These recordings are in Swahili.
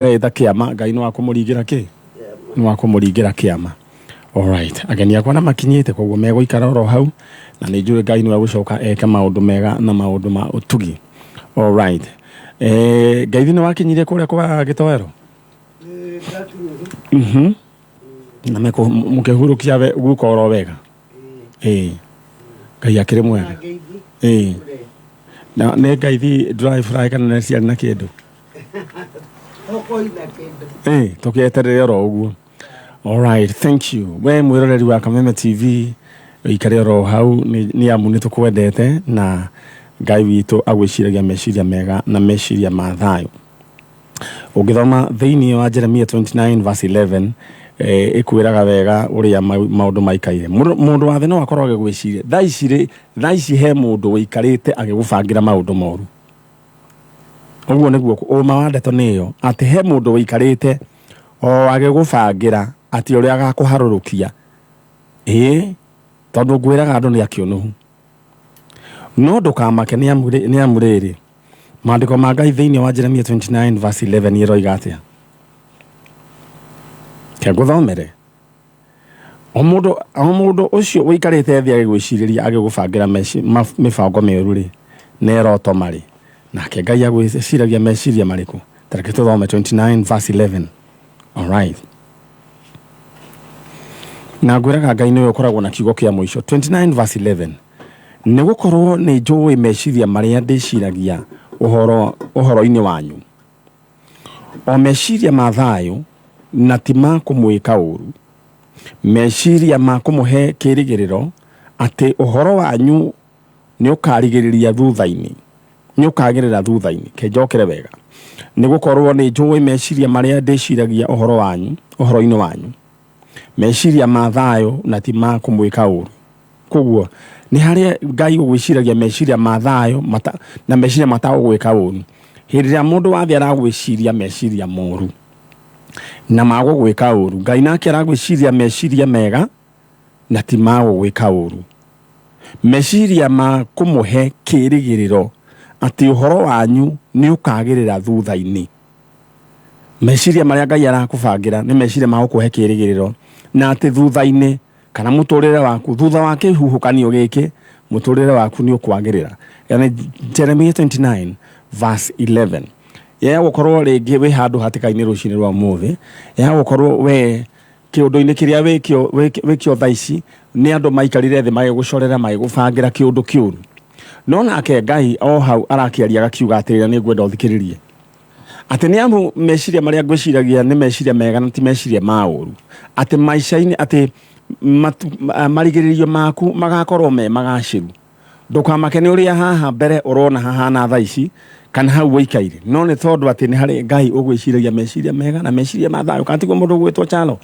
etha kiama Ngai no akumuringira ki no akumuringira kiama. Alright, ageni akwa na makinyite koguo megoikara oro hau na ni njure Ngai no agucoka eke maundu mega na maundu ma utugi. Alright, Ngai no wakinyire kuria kwa Gitowero na meko mukehurukia guko oro wega Ngai akire mwega na ne Ngai drive fry kana na cia na kindu tukieterere oro uguo. Alright, thank you. We mwiroreri wa Kameme TV ikare oro hau ni amu ni tukwendete na Ngai witu agwiciragia meciria mega na meciria ma thayo. Ugithoma thiini wa Jeremia 29 verse 11 ikwiraga wega uria maundu maikaire. Mundu wa thĩ no akorwo agigwiciria thaici he mundu wikarite agigubangira maundu moru. Uguo niguo uma wa ndeto niyo ati he mundu wikarite agigubangira ati uria agakuharurukia tondu ngwiraga andu ni akiunuhu no ndukamake ni amuriri maandiko ma Ngai thiini wa Jeremia 29 verse 11 iroiga atia ke guthomere o mundu ucio wikarite thi agigwiciriria agigubangira mibango miuru ri neroto mari nake Ngai agwiciragia meciria mariku tareke tuthome 29 verse 11. Alright, na ngwiraga Ngai niwe ukoragwo na kiugo kia muico 29 verse 11 ni gukorwo ni njui meciria maria ndiciragia uhoro-ini wanyu o meciria ma thayo na ti ma kumwika uru, meciria ma kumuhe kirigiriro ati uhoro wanyu ni ukarigiriria thutha-ini ni ukagirira thutha-ini ke njokere wega ni gukorwo ni njui meciria maria ndiciragia uhoro-ini wanyu meciria ma thayo na ti ma kumwika uru. Koguo ni haria Ngai ugwiciragia meciria ma thayo na meciria matagwika uru. Hindi ya mundu wathi aragwiciria meciria moru na magugwika uru, Ngai nake aragwiciria meciria mega na ti magugwika uru, meciria ma kumuhe kirigiriro ati uhoro wanyu ni ukagirira thutha-ini. Meciria maria Ngai arakubangira ni meciria ma gukuhe kirigiriro na ati thutha-ini kana muturire waku thutha wa kihuhukanio giki muturire waku ni ukwagirira. Yani Jeremia 29 verse 11 ya gukorwo ringi we handu hatikaini rucini rwa muthi ya gukorwo we kiundu-ini kiria wikio thaici ni andu maikarire thi magigucorera magigubangira kiundu kiuru no nake Ngai o hau arakiaria gakiuga atirira ni ngwenda uthikiririe ati ni amu meciria maria ngwiciragia ni meciria mega na ti meciria ma uru, ati maica-ini ati marigiririo maku magakorwo me magaciru. Ndukamake ni uria haha mbere urona hahana thaici kana hau wikaire no ni tondu ati ni hari Ngai ugwiciragia meciria mega na meciria ma thayo kana tiguo mundu gwitwo chalo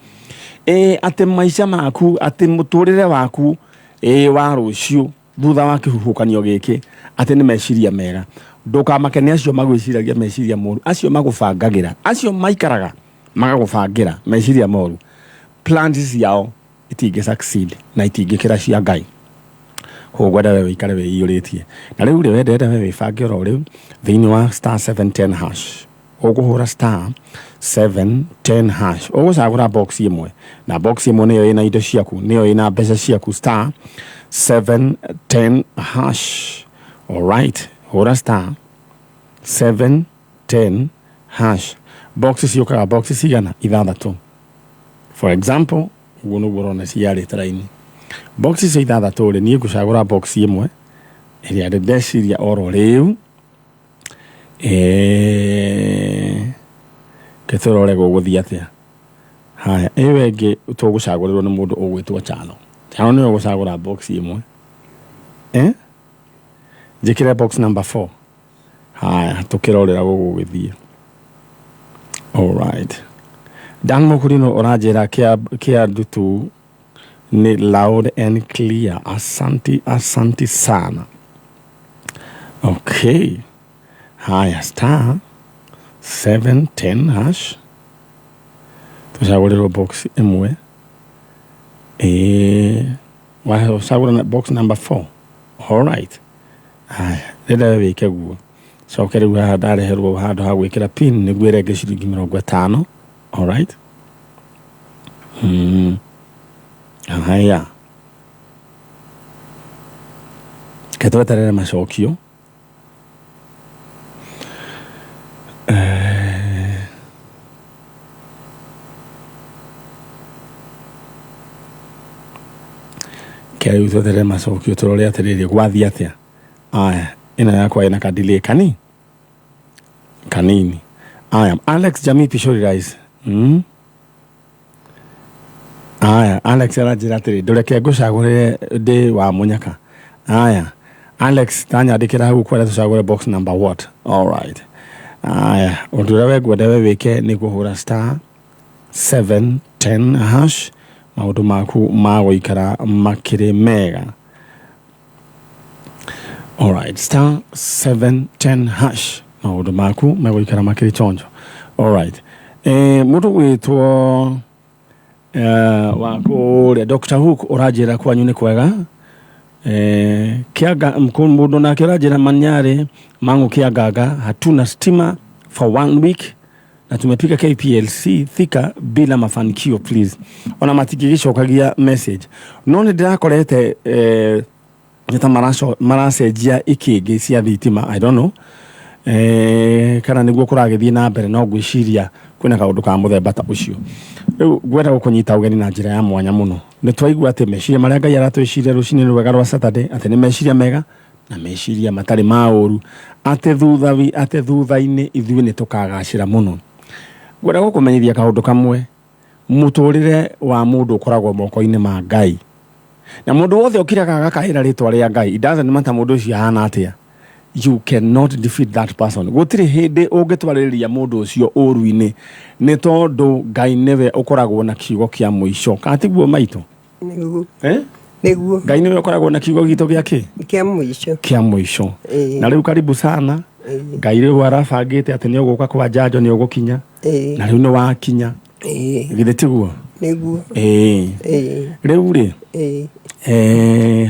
ati maica maku ati muturire waku wa rucio thutha wa kihuhukanio giki ati ni meciria mega. Ndukamake ni acio magwiciragia meciria moru, acio magubangagira, acio maikaraga magagubangira meciria moru, plans yao itingi succeed na itingikira cia Ngai. Hogwada we ikare we iyuritie na riu wendete we wibange ro riu thiini wa *710# uguhura *710# ugucagura box imwe na box imwe niyo ina indo ciaku niyo ina mbeca ciaku *710#. Alright, hura *710#. Boxes ciukaga boxes cigana ithathatu. For example uguo nuguo urona ciarä taraini boxes ithathatu ri nie ngucagura box imwe iria ndeciria oro riu ketorore guguthia atia. Haya ewe ngi tugucagurirwo ni mundu ugwitwo Chalo ni ugucagura box imwe njikire box number 4. Haya tukirorera gugugithia. Alright, Dan Mukurino orajera kia dutu ni loud and clear. Asanti sana. Okay, haya *710#. Tushaguliro box imwe washagura box number 4. Alright, haya reda weke guo coke riu haha ndareherwo handu ha gwikira pin niguo irenge ciringi 50. All right. Haya, ketweterere macokio. Kaya tweterere macokio turore atiriri gwathi atia. Aya, ina yakwa ina kadile kanini. Aya, Alex Jamii Pishori Rise. Aya, Alex arajira atiri ndureke ngucagurire ndi wa munyaka. Aya, Alex tanyandikira hau kwenda tucagure box number what? All right. Aya, undura we gwenda we wike ni kuhura star 710 hash maundu maku magoikara makiri mega. All right, star 710 hash maundu maku magoikara makiri chonjo. All right. Mundu witwo wako Dr. Hook urajira kwanyu ni kwega. Kiaga mundu na kirajira Manyare mangu kiagaga hatuna stima for 1 week na tumepika KPLC thika bila mafanikio please. Ona matikigisho kagia message. None ndirakorete nita marasejia ikigi cia thitima I don't know. Kana niguo kuragithie na mbere no gwiciria kwina kaundu ka muthemba ta ucio. Riu gwenda gukunyita ugeni na njira ya mwanya muno. Ni twaigua ati meciria maria Ngai aratwiciria rucini rwega rwa Saturday ati ni meciria mega na meciria matari mauru ati thutha-ini ithuĩ ni tukagacira muno. Gwenda gukumenyithia kaundu kamwe muturire wa mundu ukoragwo moko-ini ma Ngai. Na mundu wothe ukiraga gakaira ritwa ria Ngai, it doesn't matter mundu ucio hana atia. You cannot defeat that person. Gutiri hindi ungitwariria mundu ucio uruini ni tondu Ngai niwe ukoragwo na kiugo kia muico. Katiguo maitu. Niguo. Niguo. Ngai niwe ukoragwo na kiugo gitu giake kia muico. Kia muico. Na riu karibu sana. Ngai riu arabangite ati ni uguka kwa njanjo ni ugukinya. Na riu ni wakinya. Githe tiguo. Niguo. Riu ri.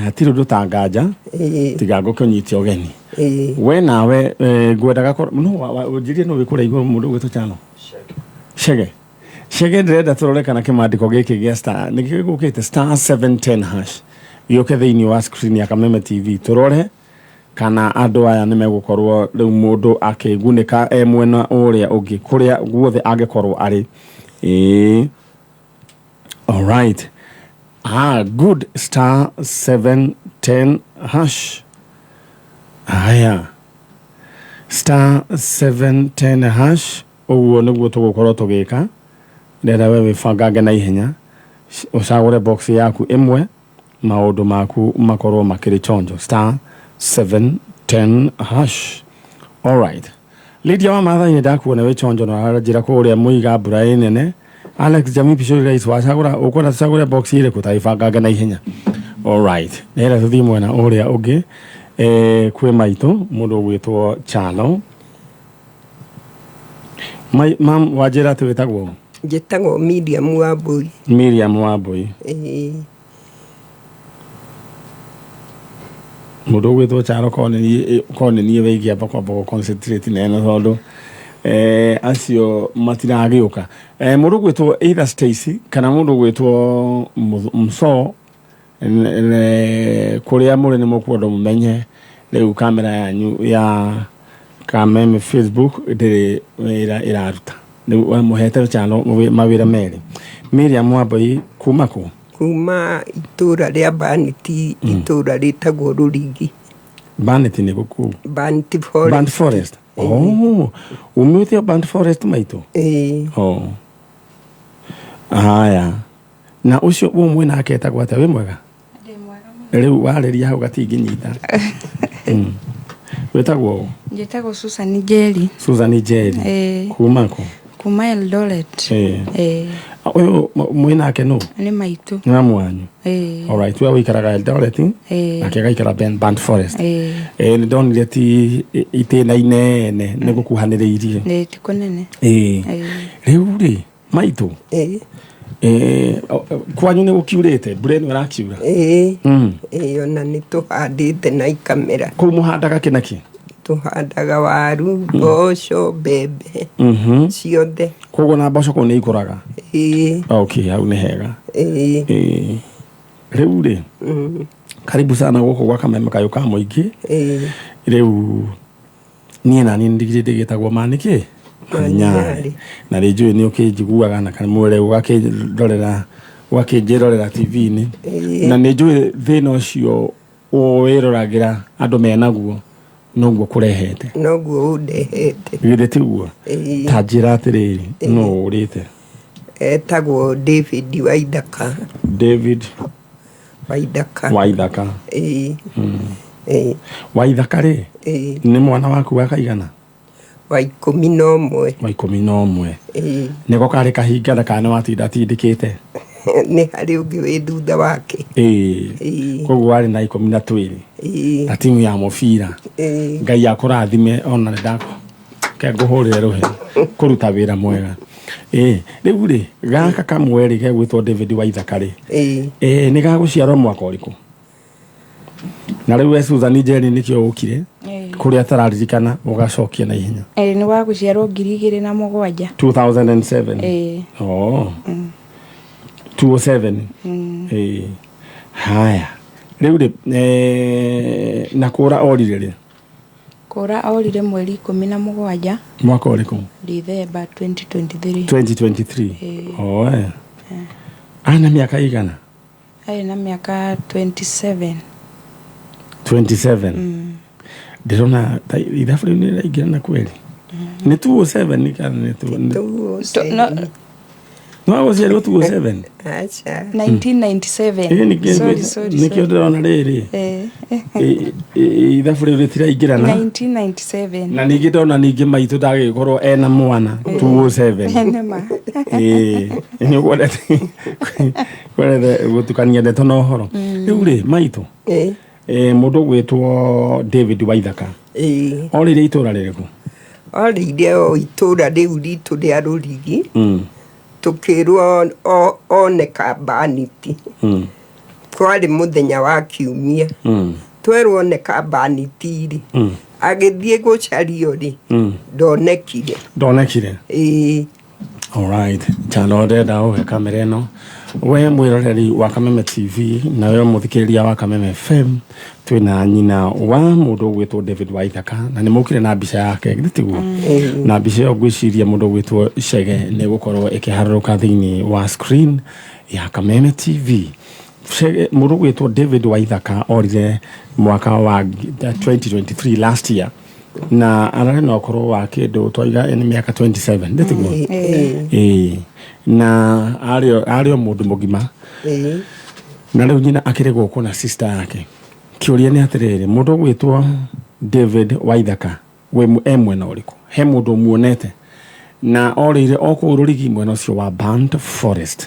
Hatiri ndutanganja. Tiga ngukunyitia ugeni. We nawe ngwendaga no ujirie no wikura igwa mundu gwitu chano Shege ndenda turore kana kimandiko giki gia star nikigukite star 710 hash yoke thiini wa screen ya Kameme TV turore kana andu aya nimegukorwo riu mundu akigunika mwena uria ungi kuria guothe angekorwo ari. All right. Good. Star 710 hash. Aya. Star 710 hash. Uguo niguo tugukorwo tugika. Ndenda we wibangange na ihenya. Ucagure box yaku imwe. Maundu maku makorwo makiri chonjo. Star 710 hash. All right. Lydia wa matha ine ndakuona we chonjo na arajira kuria muiga Brian nene. Alex Jamii Pishori Rais wacagura ukona tucagure box ile kutaibangange na ihenya. All right. Nera tuthi mwena uria ungi. Kwe maitu mundu gwitwo Chalo. Mam wajira tuwetagwo njitagwo Miriam Wambui. Miriam Wambui. Mundu gwitwo Chalo kone ni weigia bako concentrate na eno tondu acio matiragiuka. Mundu gwitwo either Stacy kana mundu gwitwo Mso kuria muri ni mukwenda mumenye riu kamera yanyu ya Kameme Facebook ndiri iraruta ni muhete Chalo mawira meri. Miriam Wambui kumako kuma itura ria Baniti itura ritagwo Rurigi. Baniti ni guku Baniti Forest. Band Forest. Umithio Band Forest maitu. Haya. Na ucio umwe na aketagwo ata we mwega? Ndi mwega muno. Riu wariria hau gatinginyita. Wetagwo Njitagwo Susan Njeri. Susan Njeri. Kumako Kuma Eldoret. Uyu mwina ake no? Ni maitu. Na mwanyu. All right, we wikaraga Eldoret. Akega ikara Band Forest. Ni ndonire ti itena inene ni gukuhaniriirie. Ni tikonene. Riu ri maitu. Kwanyu ni gukiurite mbura ino irakiura. Ona ni tuhandite na ikamera. Kuu muhandaga kinaki? tuhandaga waru mboco mbembe ciothe koguo na mboco kũu nĩ ikũraga okay hau nĩ hega rĩu rĩ karibu sana gũkũ gwa Kameme kayũ ka mũingĩ rĩu niĩ nani ndigĩtagwo Manĩkĩ Manyarĩ na rĩ njũĩ nĩ ũkĩnjiguaga na kana mwere ũgakĩnjĩrorera TV-inĩ na nĩ njũĩ thĩna ũcio wĩroragĩra andũ menaguo noguo kũrehete noguo ũndehete githĩ tiguo ta njĩra atĩrĩrĩ no ũrĩte etagwo David Waithaka Waithaka Waithaka rĩ nĩ mwana waku wa kaigana wa 11 nĩko karĩ kahinga kana watinda tindĩkĩte nĩ harĩ ũngĩ wĩ thutha wake koguo warĩ na 12 na timu ya mũbira Ngai akũrathime ona ngũhũrĩre rũhe kũruta wĩra mwega rĩu rĩ gaka kamwe rĩ gegwĩtwo David Waithaka rĩ nĩ gagũciarwo mwaka ũrĩkũ na rĩu Susan Njeri nĩkĩo ũkire kũrĩa atararirikana ũgacokia na ihenya nĩ wa gũciarwo 2007 2007 207 haya rĩu rĩ na kũra orire rĩ kũra orire mweri 17 mwaka ũrĩkũ December 2023 ana miaka igana na miaka 27 ndĩrona ithabu rĩu nĩ rĩaingĩrana kweri nĩ 207 nĩ kana nĩ 207 no agũciarwo 207 1997 sorry nĩkĩo ndĩrona rĩrĩ ithabu rĩu rĩtiraingĩrana 1997 na ningĩ ndona ningĩ maitũ ndagĩkorwo ena mwana 207 nĩ kwendete gũtukania ndeto na ũhoro rĩu rĩ maitũ mũndũ gwĩtwo David Waithaka orĩire itũra rĩrĩkũ orĩire itũra rĩu ritũ rĩa Rũrigi tukĩrwo one kambaniti kwarĩ mũthenya wa kiumia twerwo one kambaniti rĩ agĩthiĩ gũcario rĩ ndonekire alright chano ndenda ũhe kamera ĩno we mwĩroreri wa Kameme TV na we mũthikĩrĩria wa Kameme FM twĩna nyina wa mũndũ gwĩtwo David Waithaka na nĩ mũkire na mbica yake gĩtiguo na mbica ĩyo ngwĩciria mũndũ gwĩtwo Chege nĩ gũkorwo ĩkĩharũrũka thĩinĩ wa screen ya Kameme TV mũndũ gwĩtwo David Waithaka orire mwaka wa 2023 last year na ararĩ na ũkũrũ wa kĩndũ twaida nĩ mĩaka 27 ndĩtiguo na ario mũndũ mũgima na rĩu nyina akĩrĩ gũkũ na sister yake kĩũria nĩ atĩrĩrĩ mũndũ gwĩtwo David Waithaka we mwena ũrĩkũ he mũndũ muonete na orĩire okũu Rũrigi mwena ũcio wa Band Forest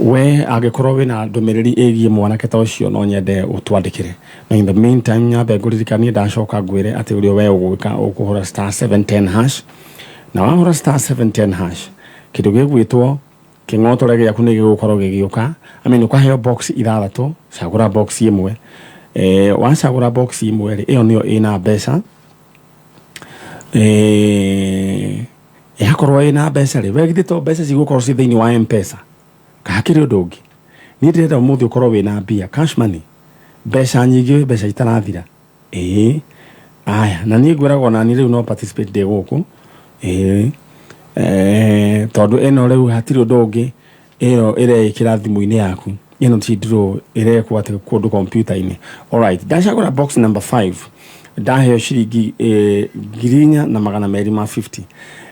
we agĩkorwo wĩna ndũmĩrĩri ĩgiĩ mwanake ta ũcio no nyende ũtwandĩkĩre na in the meantime nyambe ngũririkanie ndacoka ngwĩre atĩ ũrĩa we ũgwĩka ũkũhũra *710# na wahũra *710# kĩndũ gĩgwĩtwo kĩng'otore gĩaku nĩ gĩgũkorwo gĩgĩũka ũkaheo box 6 cagũra box ĩmwe wacagũra box ĩmwe rĩ ĩyo nĩyo ĩna mbeca yakorwo ĩna mbeca rĩ wegithĩtwo mbeca cigũkorwo ci thĩinĩ wa M-Pesa kakĩrĩ ũndũ ũngĩ niĩ ndĩrenda ũmũthĩ ũkorwo wĩna mbia cash money mbeca nyingĩ mbeca itarathira aya na niĩ ngwĩragwo nani rĩu no participate ndĩ gũkũ tondũ ĩno rĩu hatirĩ ũndũ ũngĩ ĩyo ĩrekĩra thimũ-inĩ yaku ĩno ti ndiro ĩrekwo atĩ kũndũ kompiuta-inĩ alright ndacagũra box number 5 ndaheo ciringi 4,250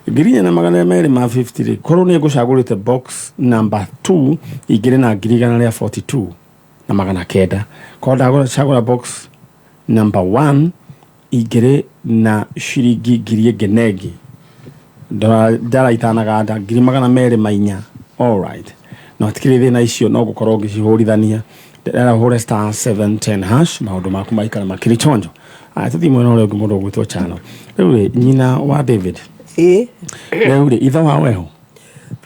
4,250 rĩ korwo nĩ ngũcagũrĩte box number 2 igĩrĩ na 442,900 korwo ndagũcagũra box number 1 igĩrĩ na ciringi 1,000 ndara itanaganda 2,400 alright no atikĩrĩ thĩna icio no gũkorwo ngĩcihũrithania ndĩrenda hũre *710# maũndũ maku maikara makĩrĩ chonjo tũthiĩ mwena ũrĩa ũngĩ mũndũ gwĩtwo Chano rĩu rĩ nyina wa David rĩu rĩ ithe wao eho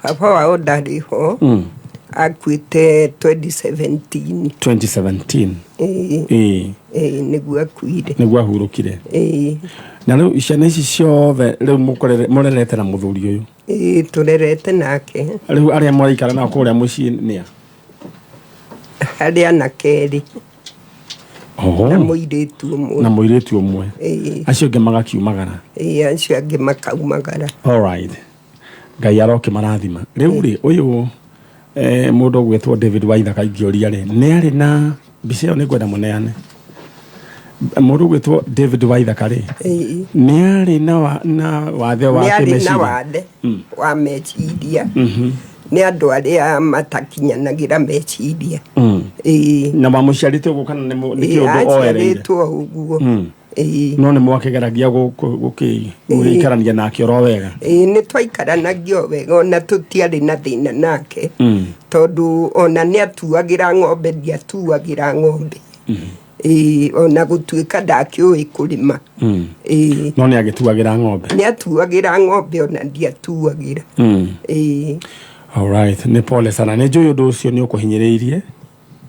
baba wao ndarĩ ho Akuite 2017. 2017. Niguo akuire. Niguo ahurukire. Na riu iciana ici ciothe riu murerete na muthuri uyu. Turerete nake. Riu aria mwaikara na kuria mucii nia. Aria na keri. Na muiritu umwe. Na muiritu umwe. Acio angi magakiumagara. Acio angi makaumagara. All right. Ngai aroke marathima. Riu ri uyu mundu gwetwo David Waithaka ingioria ri ni ari na mbica iyo ni ngwenda muneane. Mundu gwetwo David Waithaka ri ni ari na wathe wake meciria. Ni ari na wathe wa meciria. Ni andu aria matakinyanagira meciria. Na mamuciarite uguo kana ni kiundu oereire. Aciaritwo uguo. No ni mwakigeragia gukikarania nake oro wega. Ni twaikaranagia wega ona tutiari na thina nake. Tondu ona ni atuagira ng'ombe ndiatuagira ng'ombe. Ona gutuika ndakiui kurima. No ni agituagira ng'ombe. Ni atuagira ng'ombe ona ndiatuagira. All right, ni pole sana. Ni njuyu undu ucio ni ukuhinyiriirie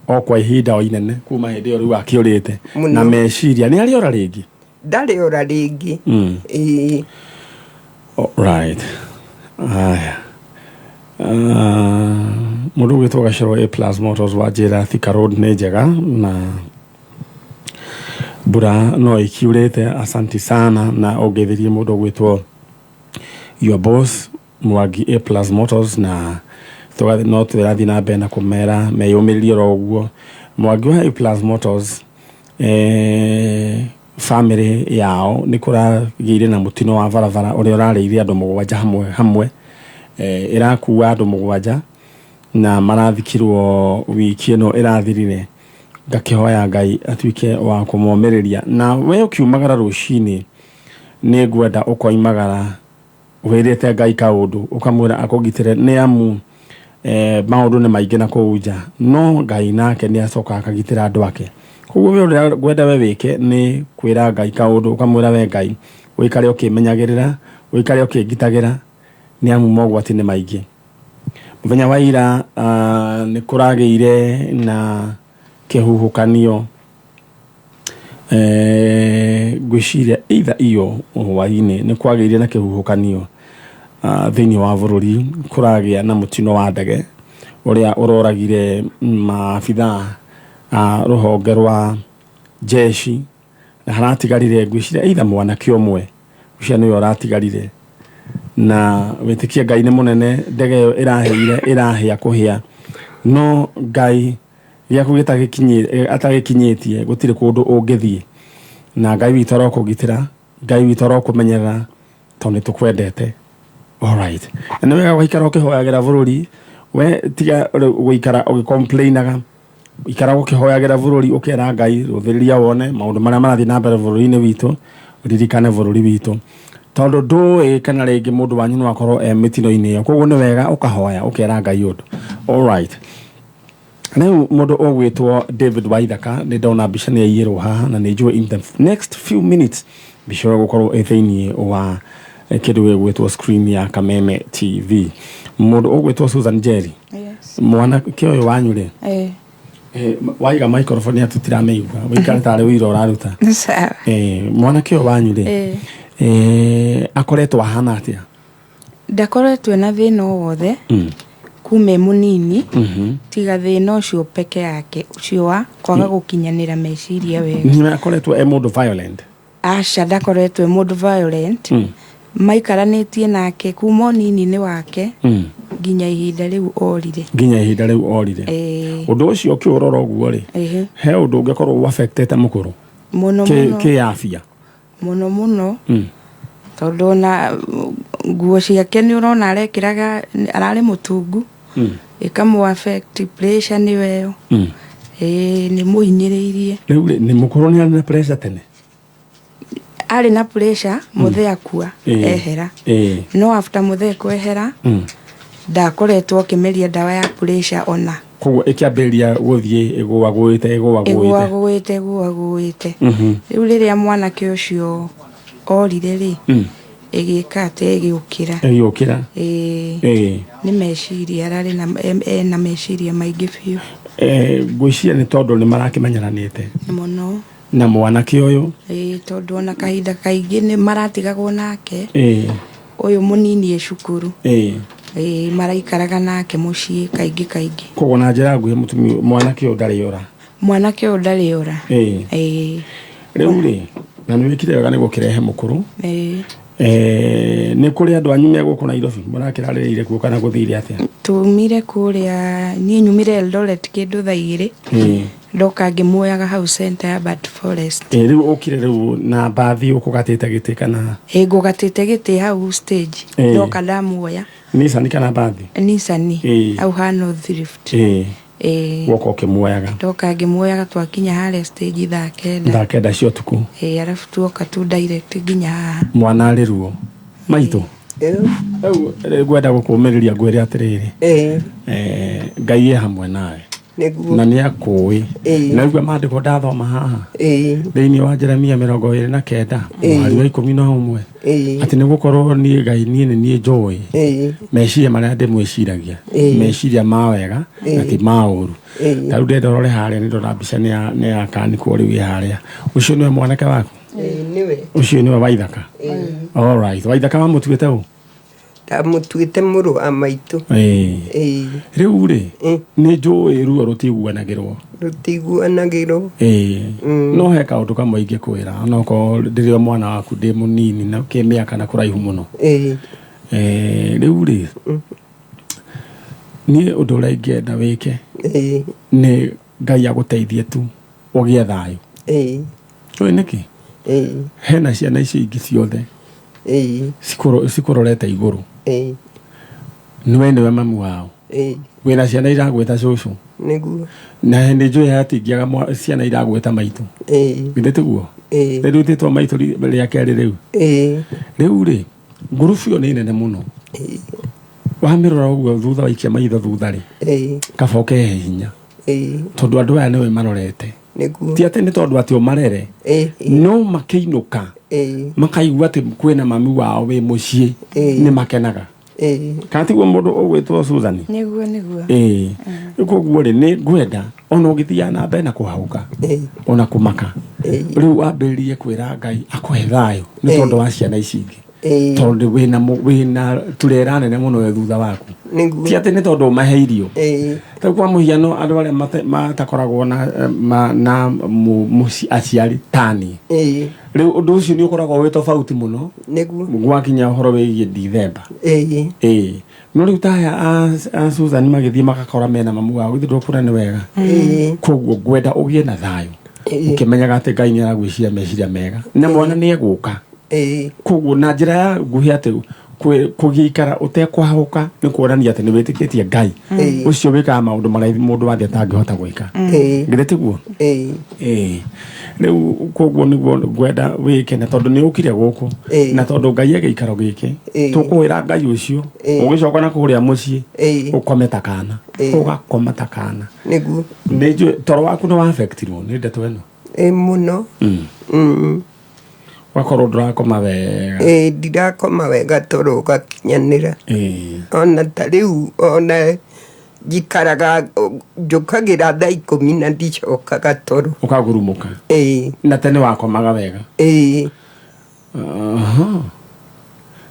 o kwa ihinda o inene kuma hindi riu akiurite na meciria ni ariora ringi. Ndari ora ringi. All right. Aya. Mundu gwitwo Gaciro A+ Motors wa njira Thika Road ni njega na mbura no ikiurite. Asanti sana na ongetherie mundu gwitwo your boss Mwangi A+ Motors na no twirathi na mbere na kumera meyumiririe ro uguo. Mwangi wa A+ Motors family yao ni kuragire na mutino wa varavara uria urariire andu mugwanja hamwe irakuwa andu mugwanja na marathikirwo wiki ino irathirire. Ngakihoya Ngai atuike wa kumomiriria na we ukiumagara rucini ni ngwenda ukoimagara wirite Ngai kaundu ukamwira akugitire ni amu maundu ni maingi na kuuja no Ngai nake ni acoka akagitira andu ake. Koguo we gwenda we wike ni kwira Ngai kaundu ukamwira we Ngai wikare ukimenyagirira wikare ukigitagira ni amu mogwati ni maingi. Muthenya wa ira ni kuragiire na kihuhukanio gwiciria either iyo waini ni kwagiire na kihuhukanio thiini wa bururi kuragia na mutino wa ndege uria uroragire maabitha ruhonge rwa jeshi na haratigarire gwiciria either mwanake umwe ucio niwe uratigarire na witikia Ngai ni munene. Ndege iyo irahia kuhia no Ngai giaku atagikinyitie gutire kundu ungithie na Ngai witu arokugitira Ngai witu arokumenyerera tondu tukwendete. All right. Na wega waikara ukihoyagira bururi we tiga guikara ugicomplainaga ikara ukihoyagira bururi ukera Ngai ruthiriria wone maundu maria marathi na mbere bururi-ini witu uririkane bururi witu tondu ndui kana ringi mundu wanyu no akorwo mitino-ini iyo. Koguo ni wega ukahoya ukera Ngai undu. All right. Now mundu ogwitwo David Waithaka ni ndona mbica ni yaiyirwo haha na ni njue in the next few minutes mbica gukorwo ethiini wa kindu gwitwo screen ya Kameme TV. Mundu ogwitwo Susan Jerry. Yes. Mwana kioyo wanyu ri waiga microphone atutirameigua wikara tare wira uraruta. Sawa. Mwana kioyo wanyu ri akoretwo ahana atia? Ndakoretwo na thina wothe kume munini tiga thina ucio peke yake ucio wa kwaga gukinyanira meciria wega. Ni akoretwo mundu violent? Aca ndakoretwo mundu violent. Maikaranitie nake kuma nini wake nginya ihinda riu orire. Undu ucio kiurora uguo ri he undu ungekorwo affected mukuru muno ki afia muno tondu na nguo ciake ni urona arekiraga arari mutungu ikamu affect pressure ni weyo ni muhinyiriirie. Riu ni mukuru ni na pressure tene ari na pressure muthea akua ehera no after muthea kwehera ndakoretwo kimeria dawa ya pressure ona koguo ikiambiria guthie igwagwite riu riria mwanake ucio orire ri Egikate egiukira. Egiukira. Ni meciria arari na meciria maingi biu. Gwiciria ni tondu ni marakimenyeranite. Muno. Na mwanake uyu. Tondu ona kahinda kaingi ni maratigagwo nake. Uyu munini e cukuru. Maraikaraga nake mucii kaingi. Koguo na njira nguhi mwanake uyu ndari ura. Mwanake uyu ndari ura. Riu ri na ni wikire wega ni gukirehe mukuru. Ni kuri andu anyu me guku Nairobi murakirarire kuo kana guthire atia? Tumire kuria ni nyumire Eldoret kindu thaa 2. Ndoka ngimuoyaga hau center ya Bad Forest. Riu ukire riu na bathi ukugatite giti kana? Ngugatite giti hau stage. Ndoka ndamuoya. Nissan kana bathi? Nissan. Au hano thrift. Woko kimuoyaga. Ndoka ngimuoyaga twakinya hale stage thaa 9. Thaa 9 cio tuku. Arafu tuoka tu direct nginya haha. Mwana ari ruo. Maitu. Gwenda gukumiriria ngwire atiriri. Ngai hamwe nawe. Na ni akui. Na rĩu maandĩko ndathoma haha. Thĩinĩ wa Jeremia 29 mweri wa 11 ati nĩ gukorwo ni Ngai ni njũĩ meciria marĩa ndĩmwĩciragia meciria ma wega na ti ma ũru. Tarĩu ndĩrore harĩa nĩ ndona mbica nĩ ya kanĩkwo rĩu harĩa. Ũcio nĩwe mwanake waku? Niwe. Ũcio nĩwe Waithaka? All right. Waithaka wamũtuĩte ũ? Ndamutuite muru wa maitu. Riu ri ni njũĩ ruo rutiguanagirwo. No he kaundu kamwe ingikwira onoko ndiri mwana waku ndi munini na kimiaka na kuraihu muno. Riu ri ni undu uria ingienda wike ni Ngai aguteithie tu ugie thayu. Oĩ niki hena ciana ici ingĩ ciothe cikurorete iguru. Niwe niwe mamu wao. Wina ciana iragweta cucu. Niguo. Na nĩ njũĩ hatingiaga ciana iragweta maitu. Githĩ tiguo? Rĩu rĩtĩtwo maitu rĩa kerĩ rĩu. Rĩu rĩ ngurubu ĩyo nĩ nene mũno. Wamirora ũguo thutha waikia maitho thutha rĩ kaba ũkehe hinya. Tondũ andũ aya nĩwe marorete. Ti atĩ nĩ tondũ atĩ ũmarere no makĩinũka makaigua atĩ kwĩna mami wao wĩ mũciĩ nĩ makenaga. Kana tiguo mũndũ ũgwĩtwo Susan? Nĩguo. Koguo rĩ nĩ ngwenda ona ũgĩthiaga na mbere na kũhauka ona kũmaka rĩu wambĩrĩrie kwĩra Ngai akũhe thayũ nĩ tondũ wa ciana ici ingĩ. Tondũ wĩna turera nene mũno thutha waku. Ti atĩ nĩ tondũ ũmahe irio. Ta kwa mũhiano andũ arĩa matakoragwo na aciari tani. Rĩu ũndũ ũcio nĩ ũkoragwo wĩ tofauti mũno gwakinya ũhoro wĩgiĩ December. No rĩu ta aya a Susan magĩthiĩ magakora mena mamu wao githĩ ndũkuona nĩ wega. Koguo ngwenda ũgĩe na thayũ ũkĩmenyaga atĩ Ngai nĩ aragwĩciria meciria mega na mwana nĩ egũka. Koguo na njĩra ya nguhi atĩ kũgĩikara ũtekũhahũka nĩ kuonania atĩ nĩ wĩtĩkĩtie Ngai ũcio wĩkaga maũndũ marĩa mũndũ wathi atangĩhota gwĩka. Githĩ tiguo? Rĩu koguo nĩguo ngwenda wĩke na tondũ nĩ ũkire gũkũ na tondũ Ngai agĩikaro gĩkĩ tũkũwĩra Ngai ũcio ũgĩcoka na kũrĩa mũciĩ ũkome ta kana ũgakoma ta kana. Nĩguo. Nĩ njũĩ toro waku nĩ wa affectirwo nĩ ndeto ĩno? Mũno. Wakorwo ndũrakoma wega? Ndirakoma wega toro ũgakinyanĩra. Ona ta rĩu ona njikaraga njũkagĩra thaa 10 na ndicokaga toro. Ũkagurumũka? Na tene wakomaga wega?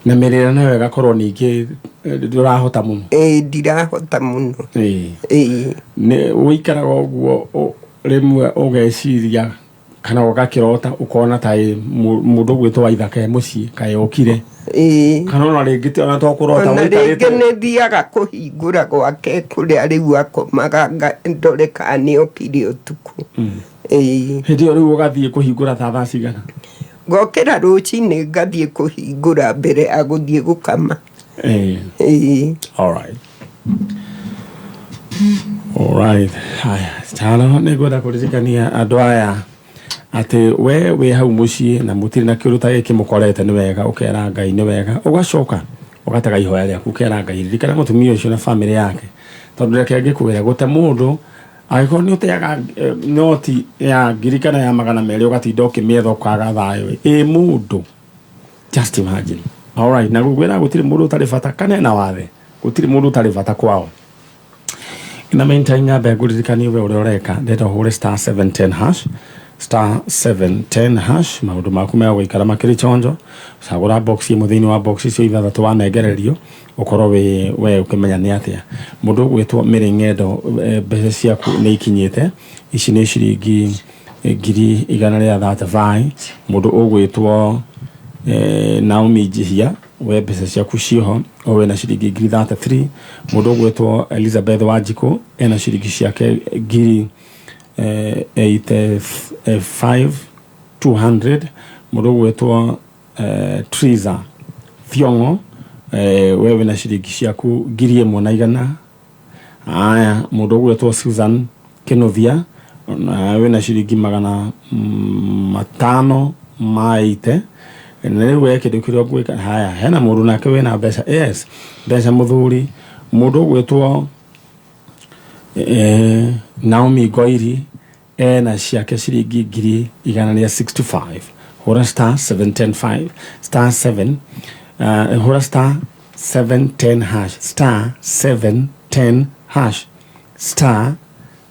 Na mĩrĩre nayo ĩgakorwo ningĩ ndũrahota mũno? Ndirahota mũno. Nĩ ũikaraga ũguo rĩmwe ũgeciria kana ũgakĩrota ũkona ta mũndũ ũgwĩtwo Waithaka mũciĩ kaĩ ũkire? Kana ona rĩngĩ ona to kũrota ũikarĩte? Rĩngĩ nĩ thiaga kũhingũra gwake kũrĩa rĩu akomaga ndore kana nĩ okire ũtukũ. Hĩndĩ ĩyo rĩu ũgathiĩ kũhingũra thaa cigana? Ngokĩra rũcinĩ ngathiĩ kũhingũra mbere ya gũthiĩ gũkama. All right. Haya, tano nĩ ngwenda kũririkania andũ aya atĩ we wĩ hau mũciĩ na mũtirĩ na kĩũndũ ta gĩkĩ mũkorete nĩ wega ũkera Ngai nĩ wega ũgacoka ũgatega ihoya rĩaku ũkera Ngai ririkana mũtumia ũcio na famĩlĩ yake tondũ reke ngĩkwĩra gũte mũndũ angĩkorwo nĩ ũteaga noti ya ngiri kana ya 200 ũgatinda ũkĩmĩetha ũkaga thayũ mũndũ just imagine All right, na gwira gutiri mundu utari bata kana na wathe gutiri mundu utari bata kwao. Ina meantime nyambe nguririkanie we uria ureka ndenda hure *710# *710# maundu maku me gwikara makiri chonjo sagura box imwe thiini wa box icio ithathatu wanengererio ukorwo we ukimenya ni atia mundu gwitwo Miring'endo mbeca ciaku ni ikinyite ici ni ciringi 135 mundu ugwitwo Naomi Jihia we mbeca ciaku ciho owe na ciringi 33 mundu ugwitwo Elizabeth Wanjiku ena ciringi ciake 85,200 mundu ugwitwo Triza Thiongo wewe na ciringi ciaku 1,100. Aya mundu ugwitwo Susan Kinovia we na ciringi 580 newe kindu kiria gwika haya hena mundu nake we na mbeca yes mbeca muthuri mundu gwitwo Naomi Goiri na ciake ciringi 165 hora *710 hora *710#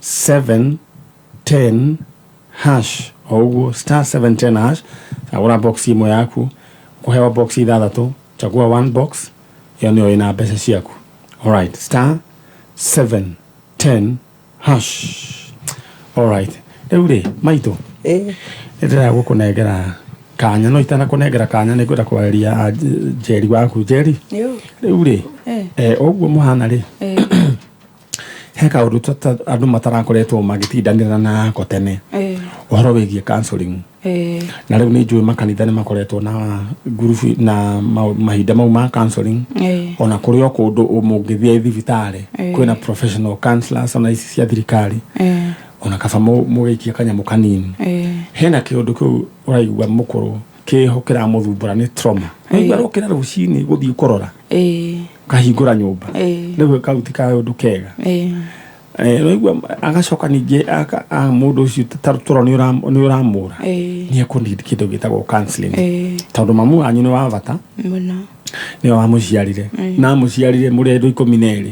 *710# oguo *710# agura box imwe yaku kuhewa box ithathatu chagua one box iyo nio ina mbeca ciaku. All right, *710#. All right, riu maito ndira gukunengera kanya no itana kunengera kanya ni ngwenda kwaria Jerry waku Jerry riu oguo muhana he kaundu andu matarakoretwo magitindanira na kotene uhoro wigie counseling na riu ni njui makanitha ni makoretwo na group na mahinda mau ma counseling ona kuri o kundu umungithia thibitari kwina professional counselors ona ici cia thirikari ona kaba mugikia kanyamu kanini hena kiundu kiu uraigua mukuru kihokera muthumbura ni trauma aigua rokera rucini guthii kurora kahingura nyumba niwe kauti ka undu kega no agacoka ningi mundu ucio tarutoro ni uramura ni akunidi kindu gitagwo counseling tondu mamu anyu ni wa bata ni wa muciarire na muciarire muri andu 12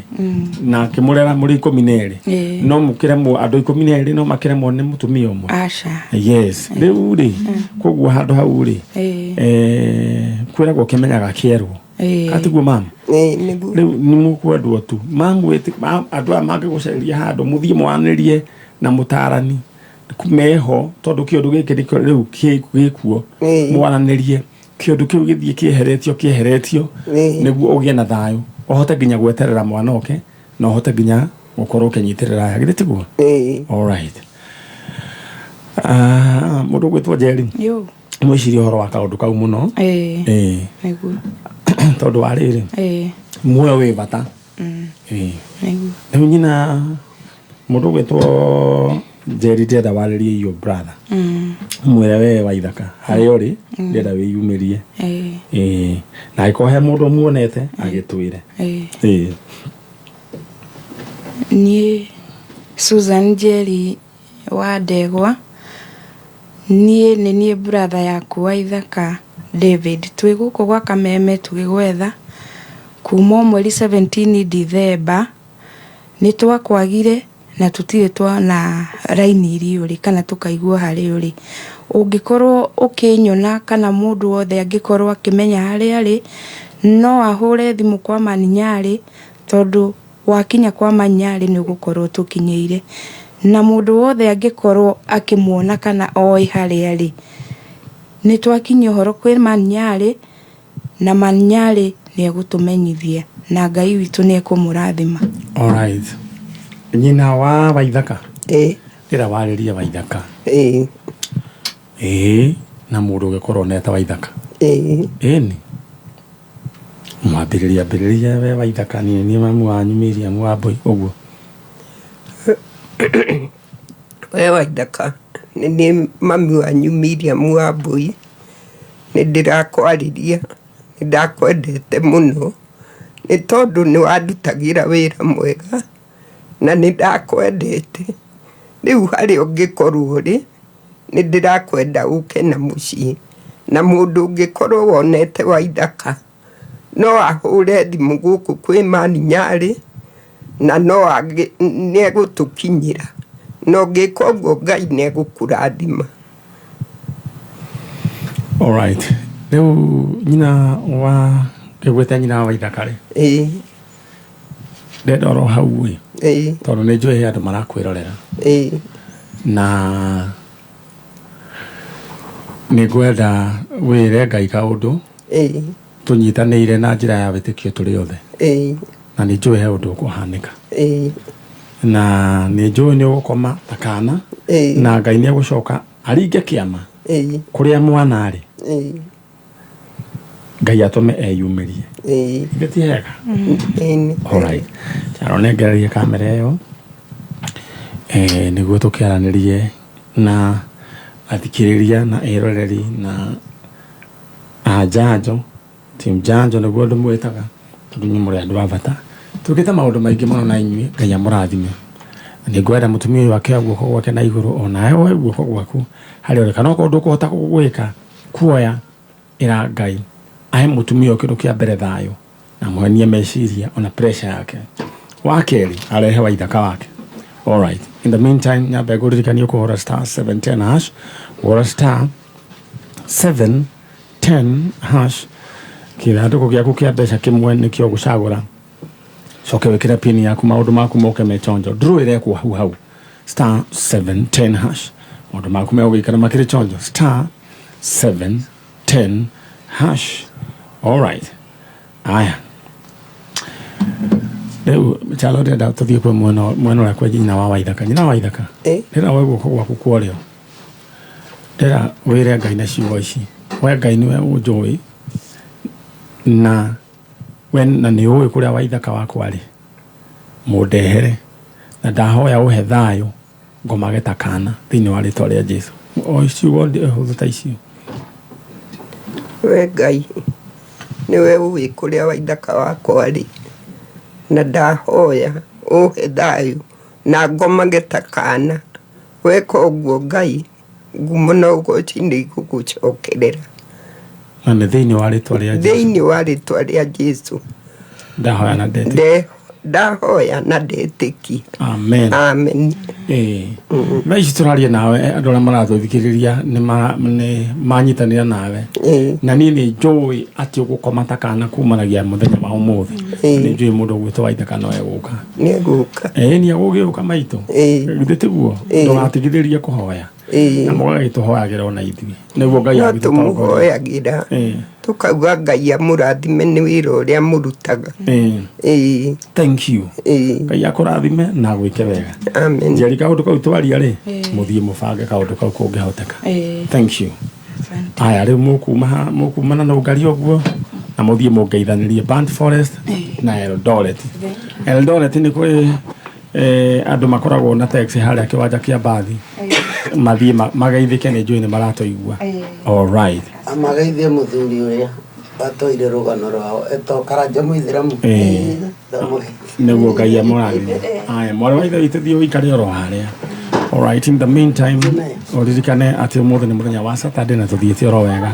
na kimurera muri 12 no mukire andu 12 no makire mone mutumia umwe acha yes riu koguo handu hau kwira gukimenyaga kierwo katiguo mama riu ni mukwendwo tu mamwite andu amage guceria handu muthie mwaniririe na mutarani kumeho tondu kiundu giki ndiko riu gikuo mwananirie kiundu kiu githie kieheretio niguo ugie na thayu ohote nginya gweterera mwana oke no hote nginya gukorwo kinyitirira ya gitiguo all right mundu gwitwo Jerry mwiciri horo wa kaundu kau muno niguo tondu wa riri muoyo wi bata niguo nyina mundu gwitwo Jerry ndenda waririe your brother mwira we Waithaka hari uri ndenda wiyumirie na ikohe mundu muonete agitwire ni Susan Jerry wa Ndegwa ni brother yaku Waithaka David twi guku gwa Kameme tugigwetha kuma mweri 17 December ni twakwagire na tutire twa na raini iri kana tukaigua hari uri ungikorwo ukinyona kana mundu wothe angikorwo akimenya hari ari no ahure thimu kwa Maninyari tondu wakinya kwa Maninyari ni ugukorwo tukinyeire na mundu wothe angikorwo akimuona kana oi hari ari ni twakinya horo kwi Maninyari na Maninyari ni agutumenyithia na Ngai witu ni ekumurathima. All right, nyina wa Waithaka ndira wariria Waithaka na mundu ugikorwo neta Waithaka ni mwambiriria we Waithaka ni mamu wanyu Miriam Wambui uguo we Waithaka ni mamu wanyu Miriam Wambui ni ndirakwariria ni ndakwendete muno ni tondu ni wandutagira wira mwega na ni ndakwendete riu hari ungikorwo ri ni ndirakwenda uke na mucii na mundu ungikorwo wonete Waithaka no ahure thimu guku kwi Mani Nyari na no nä egå tå kinyä no ngä ka å guo Ngai nä egå kå rathima. Alright, rä u nyina wa kä gwä te nyina wa Waithaka rä ndenda oro hau ä tondå nä njå he andå marakwä rorera na nä ngwenda wä re Ngai kaå ndå tå nyitanä ire na njä ra ya wä tä kio tå rä othe na nä njå he å ndå å kå hanä ka na nä njå nä å gå koma ta kana na Ngai nä egå coka aringe kä ama kå rä a mwana rä Ngai atå me eyumä rie gä ti hega. Aronengererie kamera ä yo nä guo tå kä aranä rie na athikä rä ria na ä roreri na Njanjo Team Njanjo nä guo ndå mwä taga tondå nä må rä andå a bata tå gä te maå ndå maingä må no na inyuä Ngai amå rathime. Nä ngwenda må tumia å yå akä guoko gwake na igå rå onawe woe guoko gwaku harä å rä kana okorwo ndå kå hota gwä ka kuoya ä ra Ngai ahe må tumia å kä ndå kä a mbere thayå na mwenie meciria ona pressure yake wa kerä arehe Waithaka wake. Alright, in the meantime nyambe gå ririkania å kå hora star 710 hash hora star 710 hash kiratå gä aku kä a mbeca kä mwe nä kä o gå cagå ra coke wä kä re pini yaku maå ndå maku moke mechonjo ndrå ä rekwo hau star 710 hash maå ndå maku megå gä ikara makä rä chonjo star 710 hash. Alright, aya rä u chalo ndenda tå thiä kwä mwena å rä a kwe nyina wa Waithaka. Nyina wa Waithaka ndä ra we guoko gwaku kwarä o ndä ra wä re Ngai na ciugo ici we Ngai nä we å njå ä na we na nä å ä kå rä a Waithaka wakwa rä må ndehere na ndahoya å he thayå ngomage ta kana thä inä wa rä twa rä a Jesu o ciugo ndä hå thå ta icio. We Ngai nä we å ä kå rä a Waithaka wakwa rä na ndahoya å he thayå na ngomage ta kana weka å guo Ngai ngumo na å goci nä igå gå cokerera na nä thä inä wa rä twa rä a thä inä wa rä twa rä a Jesu ndahoya na ndahoya na ndetä kia. Amen. Amen. Na ici tå raria nawe andå arä a maratå thikä rä ria nä manyitanä ra nawe na niä nä njå ä atä å gå koma ta kana kumanagia må thenya wa å må thä nä njå ä må ndå gwä two Waithaka no egå ka nä egå ka nä agå gä å ka maitå githä tä guo ndå gatigithä rie kå hoya na må gagä tå hoyagä ra ona ithuä nä guo Ngai no tå må hoyagä ra tå kauga Ngai amå rathime nä wä ra å rä a må rutaga. Thank you. Ngai akå rathime na gwä ke wega. Amen. Njeri kaå ndå kau twaria rä må thiä må bange kaå ndå kau kå ngä hoteka. Thank you. Aya rä u må kumana na å ngari å guo na må thiä må ngeithanä rie Burnt Forest na Eldoret. Eldoret nä kwä andå makoragwo na taxi harä a kä wanja kä a mbathi mathiä mageithä ke nä njå nä maratå igua. Alright, amageithie må thuri å rä a atåire rå gano rwao etwo Karanja må itheramu nä guo Ngai amå rathime. Aya mwarä wa ithe witå thiä å ikare oro harä a. Alright, in the meantime o ririkane atä å må thä nä må thenya wa Saturday na tå thiä te oro wega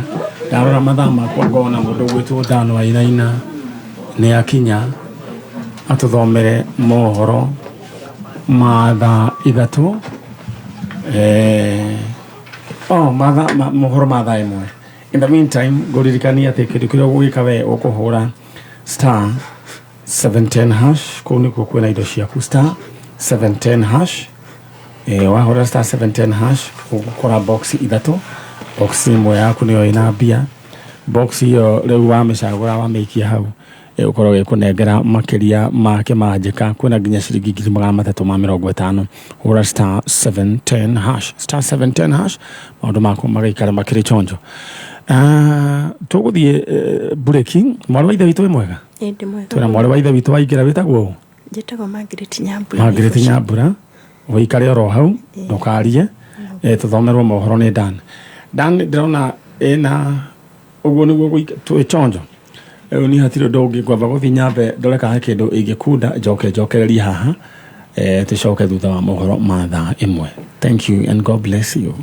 ndarora mathaa makwa ngona må ndå gwä two Dano Wainaina nä akinya atå thomere mohoro ma thaa ithatå mohoro ma thaa ĩmwe. In the meantime ngå ririkania atä kä ndå kä rä a å gå gä ka we å kå hå ra star 710 hash kå u nä kuo kwä na indo ciaku star 710 hash wahå ra star 710 hash å gå kora box ithatå box ĩmwe yaku nä yo ä na mbia box ĩyo rä u wamä cagå ra wamä ikia hau å korwo gä kå nengera makä ria make manjä ka kwä na nginya ciringi 350 hå ra star 710 hash star 710 hash maå ndå maku magaikara makä rä chonjo. Tå gå thiä bureki mwarä wa ithe witå wä mwega twä na mwarä wa ithe witå waingä ra wä tagwo Margaret Nyambura wäikare oro hau ndåkarie tå thomerwo mohoro nä Dan ndä rona ena å guo nä guo twä chonjo ni hatirä ndå ngä ngwamba gå thiä nyambe ndore kana kä ndå ä ngä kunda njokereria haha tå coke thutha wa mohoro ma thaa ĩmwe. Thank you and God bless you.